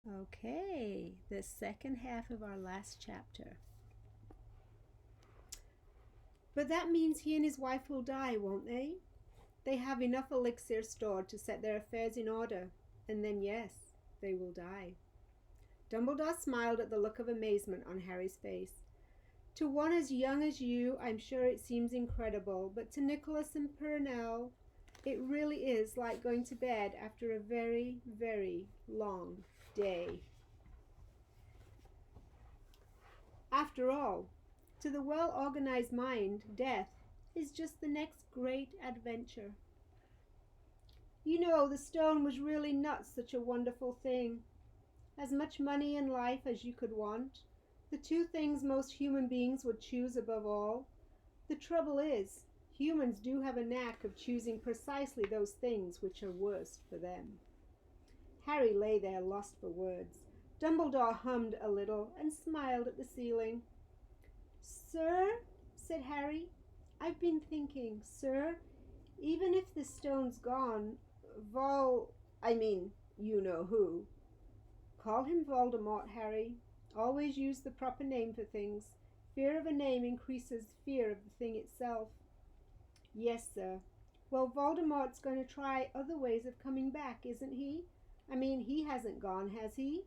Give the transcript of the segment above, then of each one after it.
Okay, the second half of our last chapter. But that means he and his wife will die, won't they? They have enough elixir stored to set their affairs in order, and then yes, they will die. Dumbledore smiled at the look of amazement on Harry's face. To one as young as you, I'm sure it seems incredible, but to Nicholas and Purnell, it really is like going to bed after a very, very long day. After all, to the well-organized mind, death is just the next great adventure. You know, the stone was really not such a wonderful thing. As much money and life as you could want, the two things most human beings would choose above all. The trouble is, humans do have a knack of choosing precisely those things which are worst for them. Harry lay there lost for words. Dumbledore hummed a little and smiled at the ceiling. Sir, said Harry, I've been thinking, sir, even if the stone's gone, you know who. Call him Voldemort, Harry. Always use the proper name for things. Fear of a name increases fear of the thing itself. Yes, sir. Well, Voldemort's going to try other ways of coming back, isn't he? He hasn't gone, has he?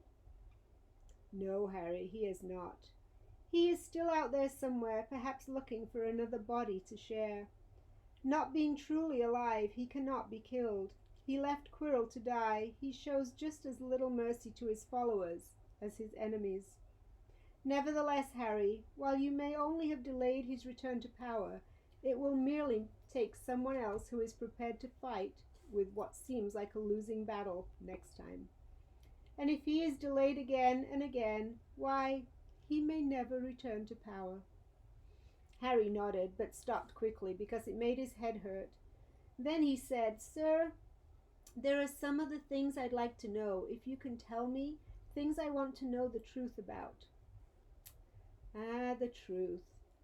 No, Harry, he has not. He is still out there somewhere, perhaps looking for another body to share. Not being truly alive, he cannot be killed. He left Quirrell to die. He shows just as little mercy to his followers as his enemies. Nevertheless, Harry, while you may only have delayed his return to power, it will merely take someone else who is prepared to fight with what seems like a losing battle next time. And if he is delayed again and again, why, he may never return to power. Harry nodded, but stopped quickly because it made his head hurt. Then he said, Sir, there are some of the things I'd like to know, if you can tell me, things I want to know the truth about. Ah, the truth,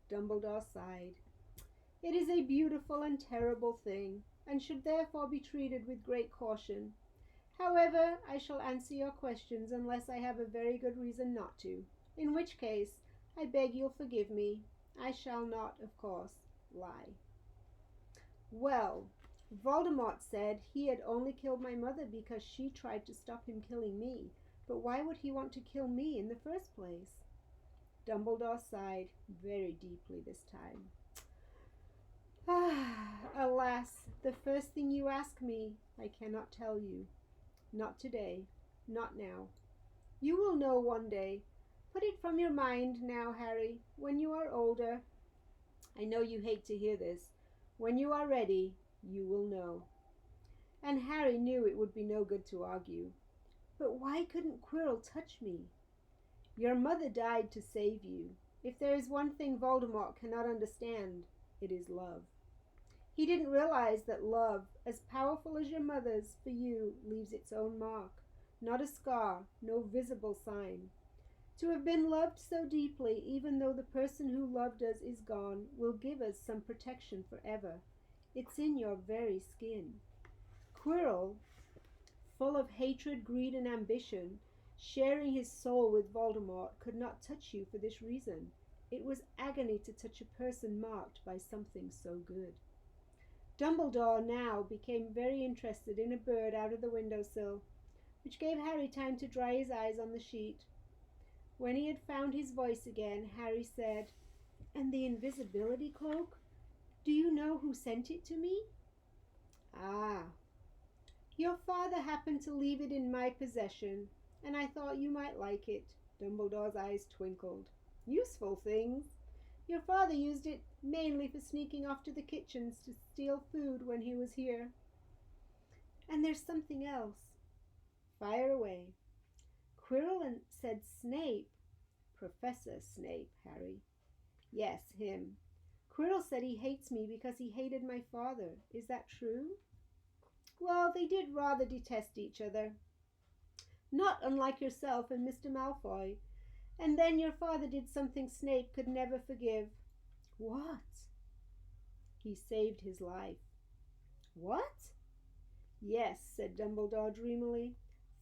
Dumbledore sighed. It is a beautiful and terrible thing, and should therefore be treated with great caution. However, I shall answer your questions unless I have a very good reason not to, in which case I beg you'll forgive me. I shall not, of course, lie. Well, Voldemort said he had only killed my mother because she tried to stop him killing me, but why would he want to kill me in the first place? Dumbledore sighed very deeply this time. Ah, alas, the first thing you ask me, I cannot tell you. Not today, not now. You will know one day. Put it from your mind now, Harry, when you are older. I know you hate to hear this. When you are ready, you will know. And Harry knew it would be no good to argue. But why couldn't Quirrell touch me? Your mother died to save you. If there is one thing Voldemort cannot understand, it is love. He didn't realize that love, as powerful as your mother's for you, leaves its own mark, not a scar, no visible sign. To have been loved so deeply, even though the person who loved us is gone, will give us some protection forever. It's in your very skin. Quirrell, full of hatred, greed, and ambition, sharing his soul with Voldemort, could not touch you for this reason. It was agony to touch a person marked by something so good. Dumbledore now became very interested in a bird out of the window-sill, which gave Harry time to dry his eyes on the sheet. When he had found his voice again, Harry said, And the invisibility cloak? Do you know who sent it to me? Ah, your father happened to leave it in my possession, and I thought you might like it. Dumbledore's eyes twinkled. Useful things. Your father used it mainly for sneaking off to the kitchens to steal food when he was here. And there's something else. Fire away. Quirrell said Snape. Professor Snape, Harry. Yes, him. Quirrell said he hates me because he hated my father. Is that true? Well, they did rather detest each other. Not unlike yourself and Mr. Malfoy. And then your father did something Snape could never forgive. What? He saved his life. What? Yes, said Dumbledore dreamily.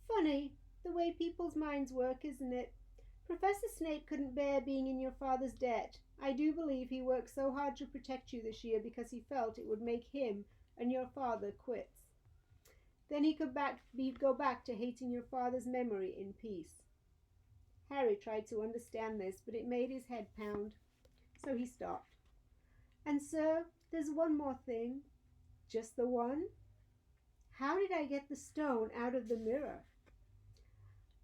Funny. the way people's minds work, isn't it? Professor Snape couldn't bear being in your father's debt. I do believe he worked so hard to protect you this year because he felt it would make him and your father quits. Then he could go back to hating your father's memory in peace. Harry tried to understand this, but it made his head pound, so he stopped. And, sir, there's one more thing. Just the one? How did I get the stone out of the mirror?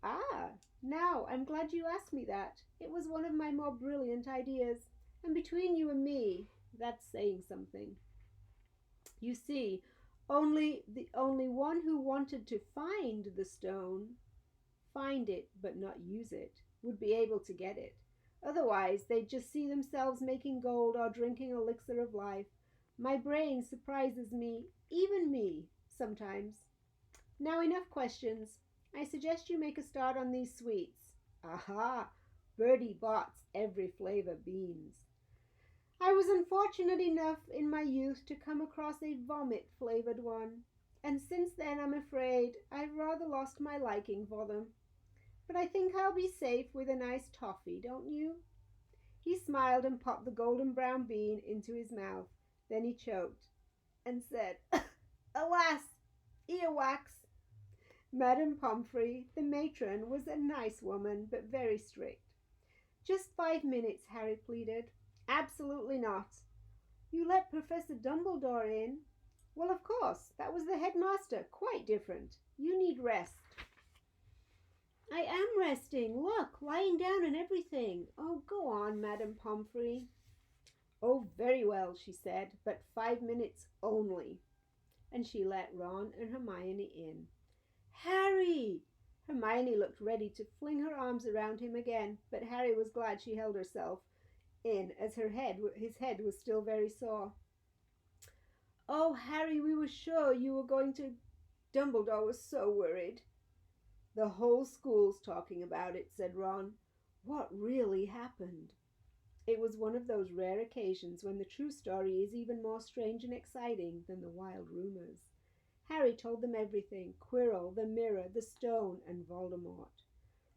Ah, now I'm glad you asked me that. It was one of my more brilliant ideas, and between you and me, that's saying something. You see, only one who wanted to find the stone, find it but not use it, would be able to get it. Otherwise, they'd just see themselves making gold or drinking elixir of life. My brain surprises me, even me, sometimes. Now enough questions. I suggest you make a start on these sweets. Aha! Bertie Bott's every flavor beans. I was unfortunate enough in my youth to come across a vomit-flavored one, and since then I'm afraid I've rather lost my liking for them. But I think I'll be safe with a nice toffee, don't you? He smiled and popped the golden brown bean into his mouth. Then he choked and said, Alas, earwax! Madame Pomfrey, the matron, was a nice woman, but very strict. Just 5 minutes, Harry pleaded. Absolutely not. You let Professor Dumbledore in? Well, of course, that was the headmaster. Quite different. You need rest. I am resting. Look, lying down and everything. Oh, go on, Madame Pomfrey. Oh, very well, she said, but 5 minutes only. And she let Ron and Hermione in. Harry! Hermione looked ready to fling her arms around him again, but Harry was glad she held herself in, as his head was still very sore. Oh, Harry, we were sure you were going to... Dumbledore was so worried. The whole school's talking about it, said Ron. What really happened? It was one of those rare occasions when the true story is even more strange and exciting than the wild rumors. Harry told them everything, Quirrell, the mirror, the stone, and Voldemort.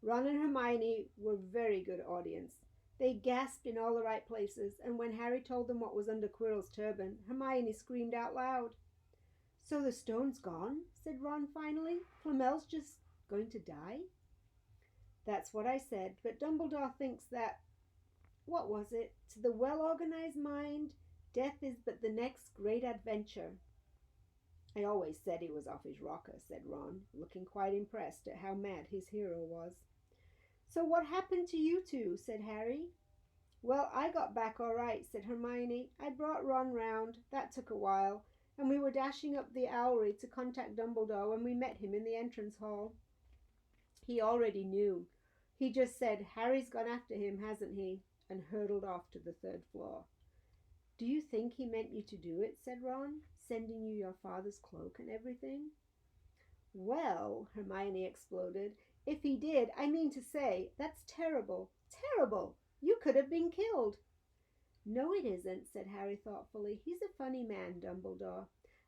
Ron and Hermione were very good audience. They gasped in all the right places, and when Harry told them what was under Quirrell's turban, Hermione screamed out loud. So the stone's gone, said Ron finally. Flamel's just going to die? That's what I said, but Dumbledore thinks that... What was it? To the well-organized mind, death is but the next great adventure. I always said he was off his rocker, said Ron, looking quite impressed at how mad his hero was. So what happened to you two? Said Harry. Well, I got back all right, said Hermione. I brought Ron round. That took a while, and we were dashing up the owlery to contact Dumbledore when we met him in the entrance hall. He already knew. He just said, Harry's gone after him, hasn't he? And hurtled off to the 3rd floor. Do you think he meant you to do it? Said Ron, sending you your father's cloak and everything. Well, Hermione exploded, if he did, I mean to say, that's terrible, terrible. You could have been killed. No, it isn't, said Harry thoughtfully. He's a funny man, Dumbledore.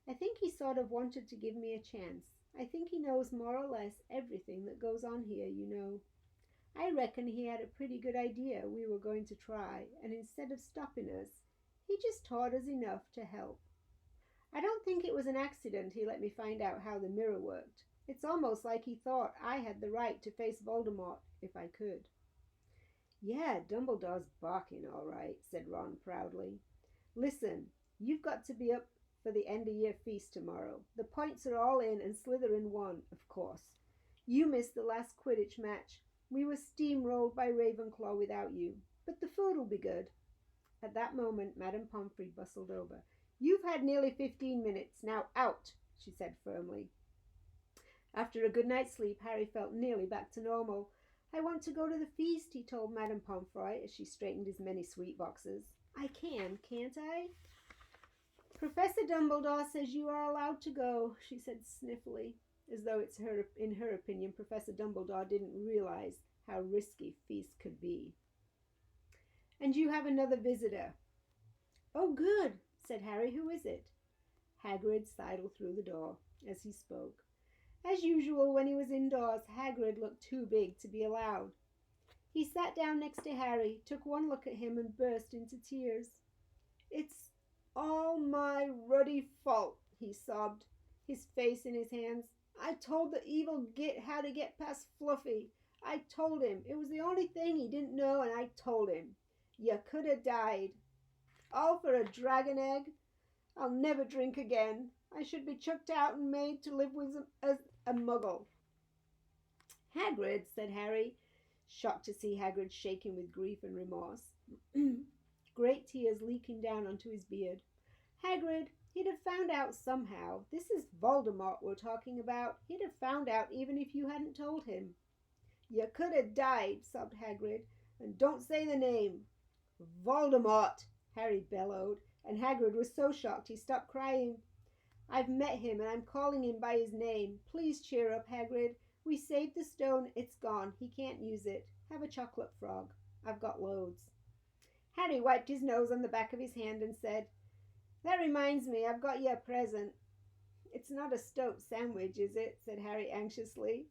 I think he sort of wanted to give me a chance. I think he knows more or less everything that goes on here, you know. I reckon he had a pretty good idea we were going to try, and instead of stopping us, he just taught us enough to help. I don't think it was an accident he let me find out how the mirror worked. It's almost like he thought I had the right to face Voldemort if I could. Yeah, Dumbledore's barking all right, said Ron proudly. Listen, you've got to be up for the end-of-year feast tomorrow. The points are all in and Slytherin won, of course. You missed the last Quidditch match. We were steamrolled by Ravenclaw without you, but the food will be good. At that moment, Madame Pomfrey bustled over. You've had nearly 15 minutes. Now out, she said firmly. After a good night's sleep, Harry felt nearly back to normal. I want to go to the feast, he told Madame Pomfrey as she straightened his many sweet boxes. I can, can't I? Professor Dumbledore says you are allowed to go, she said sniffily, as though in her opinion, Professor Dumbledore didn't realize how risky feasts could be. And you have another visitor. Oh, good, said Harry. Who is it? Hagrid sidled through the door as he spoke. As usual, when he was indoors, Hagrid looked too big to be allowed. He sat down next to Harry, took one look at him, and burst into tears. "It's all my ruddy fault," he sobbed, his face in his hands. "I told the evil git how to get past Fluffy. I told him. It was the only thing he didn't know, and I told him. You could have died. All for a dragon egg. I'll never drink again. I should be chucked out and made to live with a muggle." "Hagrid," said Harry, shocked to see Hagrid shaking with grief and remorse, great tears leaking down onto his beard. "Hagrid, he'd have found out somehow. This is Voldemort we're talking about. He'd have found out even if you hadn't told him." "You could have died," sobbed Hagrid, "and don't say the name." "Voldemort!" Harry bellowed, and Hagrid was so shocked he stopped crying. "I've met him, and I'm calling him by his name. Please cheer up, Hagrid. We saved the stone. It's gone. He can't use it. Have a chocolate frog. I've got loads." Harry wiped his nose on the back of his hand and said, "That reminds me, I've got you a present." "It's not a stoat sandwich, is it?" said Harry anxiously.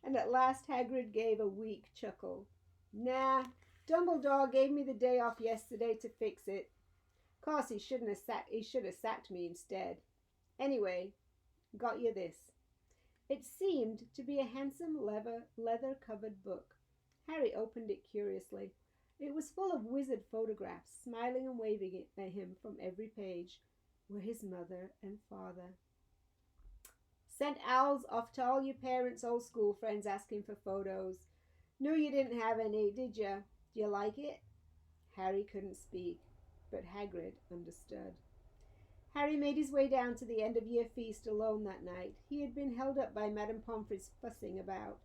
And at last Hagrid gave a weak chuckle. "Nah, Dumbledore gave me the day off yesterday to fix it. Course he should have sacked me instead. Anyway, got you this." It seemed to be a handsome leather-covered book. Harry opened it curiously. It was full of wizard photographs, smiling and waving at him from every page were his mother and father. "Sent owls off to all your parents' old school friends asking for photos. Knew you didn't have any, did you? Do you like it?" Harry couldn't speak, but Hagrid understood. Harry made his way down to the end-of-year feast alone that night. He had been held up by Madame Pomfrey's fussing about,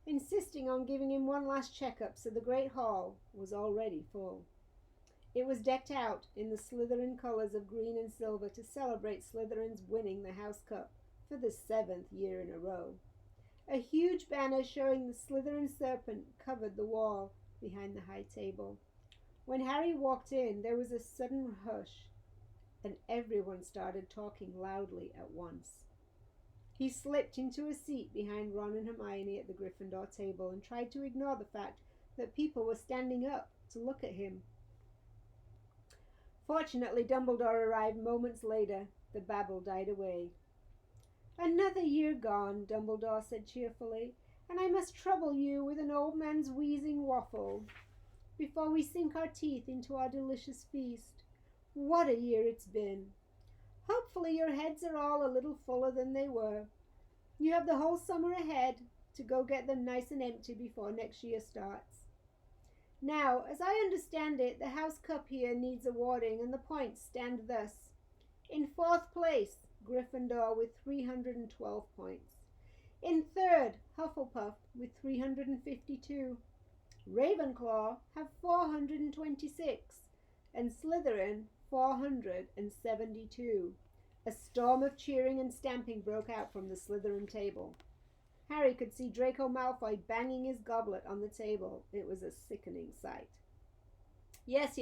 insisting on giving him one last check-up, so the great hall was already full. It was decked out in the Slytherin colours of green and silver to celebrate Slytherin's winning the House Cup for the 7th year in a row. A huge banner showing the Slytherin serpent covered the wall behind the high table. When Harry walked in, there was a sudden hush, and everyone started talking loudly at once. He slipped into a seat behind Ron and Hermione at the Gryffindor table and tried to ignore the fact that people were standing up to look at him. Fortunately, Dumbledore arrived moments later. The babble died away. "Another year gone," Dumbledore said cheerfully, "and I must trouble you with an old man's wheezing waffle before we sink our teeth into our delicious feast. What a year it's been! Hopefully your heads are all a little fuller than they were. You have the whole summer ahead to go get them nice and empty before next year starts. Now, as I understand it, the House Cup here needs awarding, and the points stand thus. In 4th place, Gryffindor with 312 points. In 3rd, Hufflepuff with 352. Ravenclaw have 426, and Slytherin 472. A storm of cheering and stamping broke out from the Slytherin table. Harry could see Draco Malfoy banging his goblet on the table. It was a sickening sight. Yes,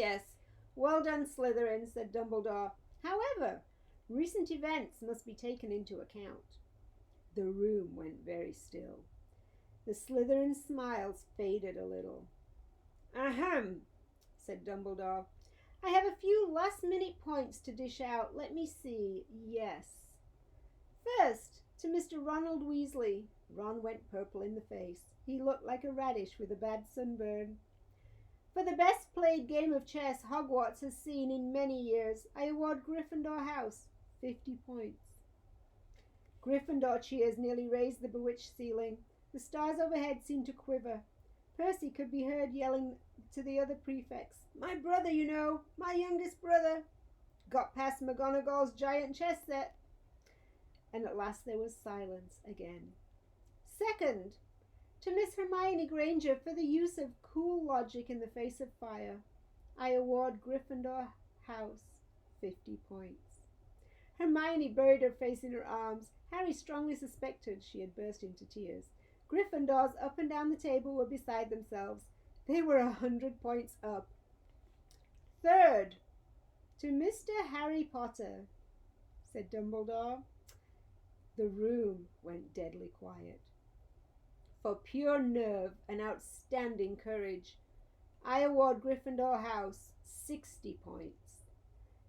well done, Slytherin," said Dumbledore. "However, recent events must be taken into account." The room went very still. The Slytherin smiles faded a little. "Ahem," said Dumbledore. "I have a few last-minute points to dish out. Let me see. Yes. First, to Mr. Ronald Weasley." Ron went purple in the face. He looked like a radish with a bad sunburn. "For the best played game of chess Hogwarts has seen in many years, I award Gryffindor House 50 points." Gryffindor cheers nearly raised the bewitched ceiling. The stars overhead seemed to quiver. Percy could be heard yelling to the other prefects, "My brother, you know, my youngest brother. Got past McGonagall's giant chess set." And at last there was silence again. Second, to Miss Hermione Granger for the use of cool logic in the face of fire, I award Gryffindor House 50 points. Hermione buried her face in her arms. Harry strongly suspected she had burst into tears. Gryffindors up and down the table were beside themselves. They were 100 points up. Third, to Mr. Harry Potter, said Dumbledore. The room went deadly quiet. For pure nerve and outstanding courage, I award Gryffindor House 60 points.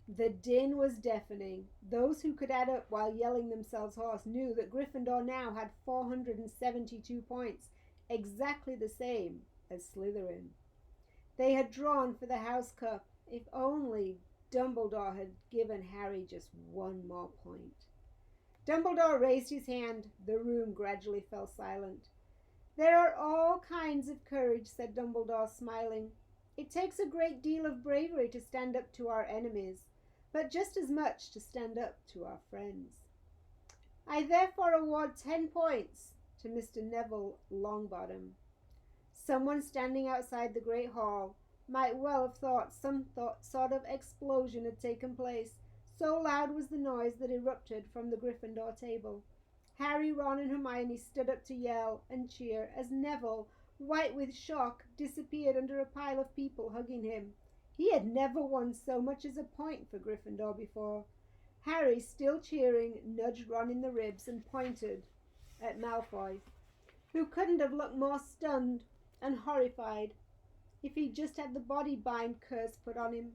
The din was deafening. Those who could add up while yelling themselves hoarse knew that Gryffindor now had 472 points, exactly the same as Slytherin. They had drawn for the House Cup. If only Dumbledore had given Harry just one more point. Dumbledore raised his hand. The room gradually fell silent. There are all kinds of courage, said Dumbledore, smiling. It takes a great deal of bravery to stand up to our enemies, but just as much to stand up to our friends. I therefore award 10 points to Mr. Neville Longbottom. Someone standing outside the great hall might well have thought some sort of explosion had taken place, so loud was the noise that erupted from the Gryffindor table. Harry, Ron, and Hermione stood up to yell and cheer as Neville, white with shock, disappeared under a pile of people hugging him. He had never won so much as a point for Gryffindor before. Harry, still cheering, nudged Ron in the ribs and pointed at Malfoy, who couldn't have looked more stunned and horrified if he'd just had the body bind curse put on him.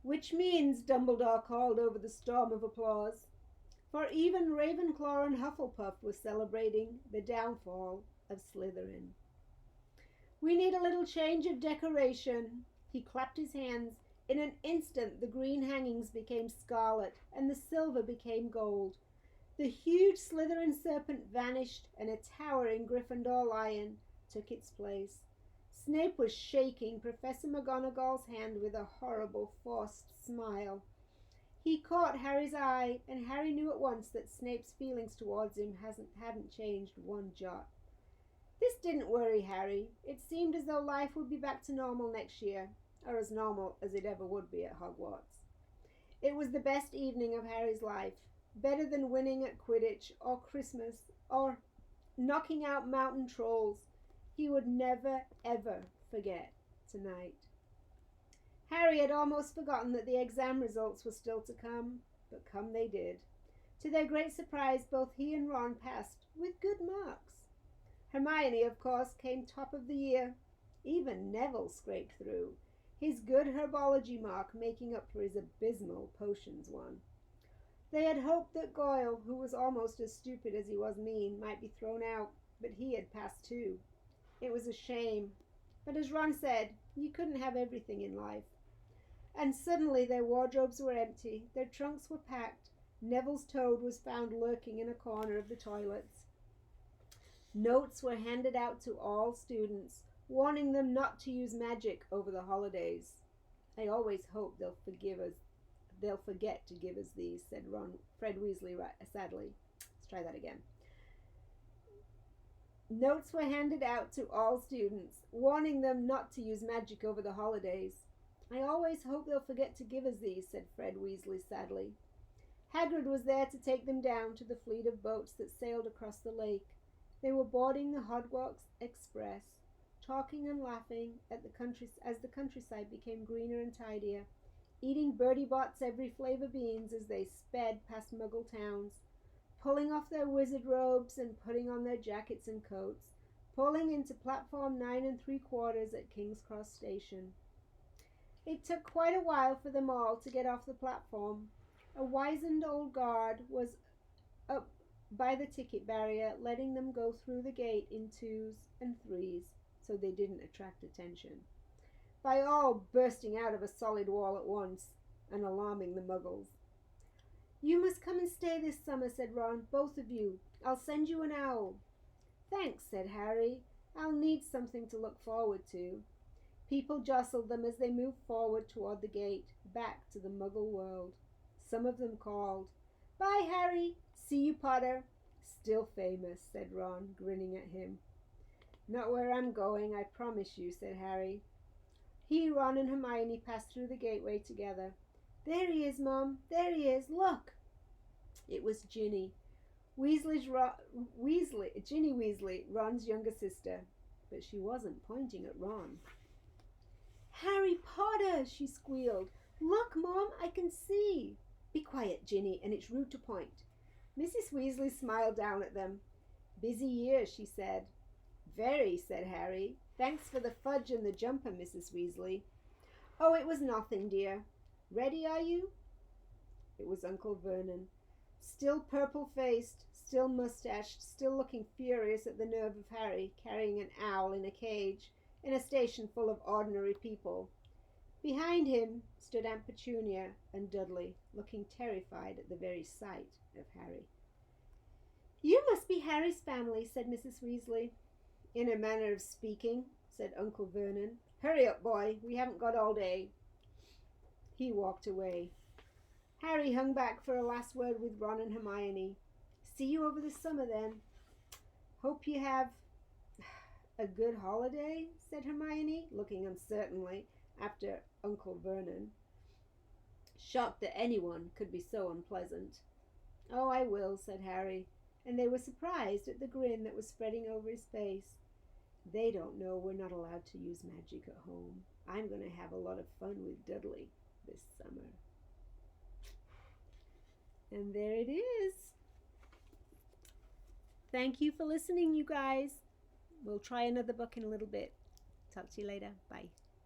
Which means, Dumbledore called over the storm of applause, for even Ravenclaw and Hufflepuff were celebrating the downfall of Slytherin. We need a little change of decoration. He clapped his hands. In an instant, the green hangings became scarlet, and the silver became gold. The huge Slytherin serpent vanished, and a towering Gryffindor lion took its place. Snape was shaking Professor McGonagall's hand with a horrible, forced smile. He caught Harry's eye, and Harry knew at once that Snape's feelings towards him hadn't changed one jot. This didn't worry Harry. It seemed as though life would be back to normal next year, or as normal as it ever would be at Hogwarts. It was the best evening of Harry's life, better than winning at Quidditch or Christmas or knocking out mountain trolls. He would never, ever forget tonight. Harry had almost forgotten that the exam results were still to come, but come they did. To their great surprise, both he and Ron passed with good marks. Hermione, of course, came top of the year. Even Neville scraped through, his good herbology mark making up for his abysmal potions one. They had hoped that Goyle, who was almost as stupid as he was mean, might be thrown out, but he had passed too. It was a shame, but as Ron said, you couldn't have everything in life. And suddenly their wardrobes were empty, their trunks were packed. Neville's toad was found lurking in a corner of the toilets. Notes were handed out to all students, warning them not to use magic over the holidays. I always hope they'll forget to give us these, said Fred Weasley sadly. Let's try that again. Notes were handed out to all students, warning them not to use magic over the holidays. I always hope they'll forget to give us these, said Fred Weasley sadly. Hagrid was there to take them down to the fleet of boats that sailed across the lake. They were boarding the Hogwarts Express, talking and laughing as the countryside became greener and tidier, eating Bertie Bott's every flavor beans as they sped past Muggle towns, pulling off their wizard robes and putting on their jackets and coats, pulling into platform 9 3/4 at King's Cross Station. It took quite a while for them all to get off the platform. A wizened old guard was up by the ticket barrier, letting them go through the gate in 2s and 3s so they didn't attract attention, by all bursting out of a solid wall at once and alarming the Muggles. You must come and stay this summer, said Ron, both of you. I'll send you an owl. Thanks, said Harry. I'll need something to look forward to. People jostled them as they moved forward toward the gate, back to the Muggle world. Some of them called, Bye, Harry. See you, Potter. Still famous, said Ron, grinning at him. Not where I'm going, I promise you, said Harry. He, Ron, and Hermione passed through the gateway together. There he is, Mum. There he is. Look. It was Ginny. Ginny Weasley, Ron's younger sister. But she wasn't pointing at Ron. Harry Potter, she squealed. Look, Mom, I can see. Be quiet, Ginny, and it's rude to point. Mrs. Weasley smiled down at them. "Busy year," she said. "Very," said Harry. "Thanks for the fudge and the jumper, Mrs. Weasley." "Oh, it was nothing, dear. Ready, are you?" It was Uncle Vernon, still purple-faced, still mustached, still looking furious at the nerve of Harry, carrying an owl in a cage, in a station full of ordinary people. Behind him stood Aunt Petunia and Dudley, looking terrified at the very sight of Harry. "You must be Harry's family," said Mrs. Weasley. "In a manner of speaking," said Uncle Vernon. "Hurry up, boy. We haven't got all day." He walked away. Harry hung back for a last word with Ron and Hermione. "See you over the summer, then." "Hope you have a good holiday," said Hermione, looking uncertainly after Uncle Vernon, shocked that anyone could be so unpleasant. "Oh, I will," said Harry, and they were surprised at the grin that was spreading over his face. "They don't know we're not allowed to use magic at home. I'm going to have a lot of fun with Dudley this summer." And there it is. Thank you for listening, you guys. We'll try another book in a little bit. Talk to you later. Bye.